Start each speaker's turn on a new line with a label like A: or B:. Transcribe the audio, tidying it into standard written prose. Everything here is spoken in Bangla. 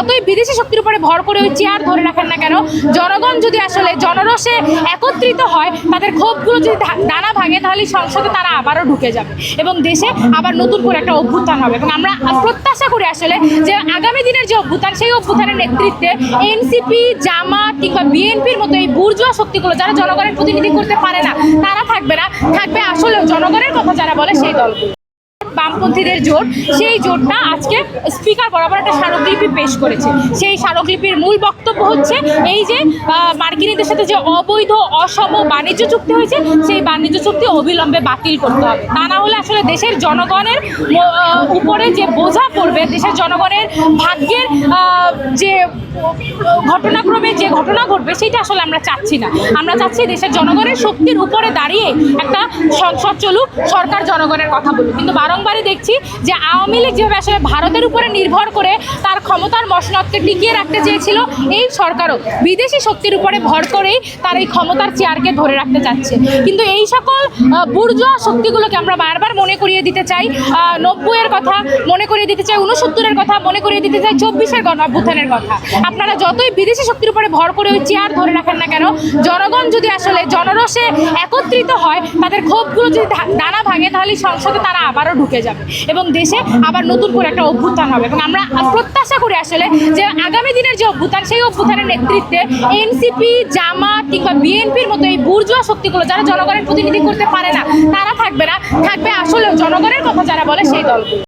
A: যতই বিদেশি শক্তির উপরে ভর করে ওই চেয়ার ধরে রাখেন না কেন, জনগণ যদি আসলে জনরসে একত্রিত হয়, তাদের ক্ষোভগুলো যদি দানা ভাঙে, তাহলে সংসদে তারা আবারও ঢুকে যাবে এবং দেশে আবার নতুন করে একটা অভ্যুত্থান হবে। এবং আমরা প্রত্যাশা করি আসলে যে আগামী দিনের যে অভ্যুত্থান, সেই অভ্যুত্থানের নেতৃত্বে এনসিপি, জামাত কিংবা বিএনপির মতো এই বুর্জোয়া শক্তিগুলো, যারা জনগণের প্রতিনিধি করতে পারে না, তারা থাকবে না, থাকবে আসলে জনগণের কথা যারা বলে সেই দলগুলো। বামপন্থীদের জোট, সেই জোটটা আজকে স্পিকার বরাবর একটা স্মারকলিপি পেশ করেছে। সেই স্মারকলিপির মূল বক্তব্য হচ্ছে এই যে মার্কিনীদের সাথে যে অবৈধ অসম বাণিজ্য চুক্তি হয়েছে, সেই বাণিজ্য চুক্তি অবিলম্বে বাতিল করতে হবে। তা না হলে আসলে দেশের জনগণের উপরে যে বোঝা পড়বে, দেশের জনগণের ভাগ্যের যে ঘটনাক্রমে যে ঘটনা ঘটবে, সেটা আসলে আমরা চাচ্ছি না। আমরা চাচ্ছি দেশের জনগণের শক্তির উপরে দাঁড়িয়ে একটা সংসদ চলুক, সরকার জনগণের কথা বলুক। কিন্তু বারংবারই দেখছি যে আওয়ামী লীগ যেভাবে আসলে ভারতের উপরে নির্ভর করে তার ক্ষমতার মসনদকে টিকিয়ে রাখতে চেয়েছিল, এই সরকারও বিদেশি শক্তির উপরে ভর করেই তার এই ক্ষমতার চেয়ারকে ধরে রাখতে চাচ্ছে। কিন্তু এই সকল বুর্জোয়া শক্তিগুলোকে আমরা বারবার মনে করিয়ে দিতে চাই 90-এর কথা, মনে করিয়ে দিতে চাই 69-এর কথা, মনে করিয়ে দিতে চাই 24-এর গণঅভ্যুত্থানের কথা। আপনারা যতই বিদেশি শক্তির উপরে ভর করে ওই চেয়ার ধরে রাখেন না কেন, জনগণ যদি আসলে জনরসে একত্রিত হয়, তাদের ক্ষোভগুলো যদি দানা ভাঙে, তাহলে সংসদে তারা আবারও ঢুকে যাবে এবং দেশে আবার নতুন করে একটা অভ্যুত্থান হবে। এবং আমরা প্রত্যাশা করি আসলে যে আগামী দিনের যে অভ্যুত্থান, সেই অভ্যুত্থানের নেতৃত্বে এনসিপি, জামাত কিংবা বিএনপির মতো এই বুর্জোয়া শক্তিগুলো, যারা জনগণের প্রতিনিধি করতে পারে না, তারা থাকবে না, থাকবে আসলে জনগণের কথা যারা বলে সেই দলগুলো।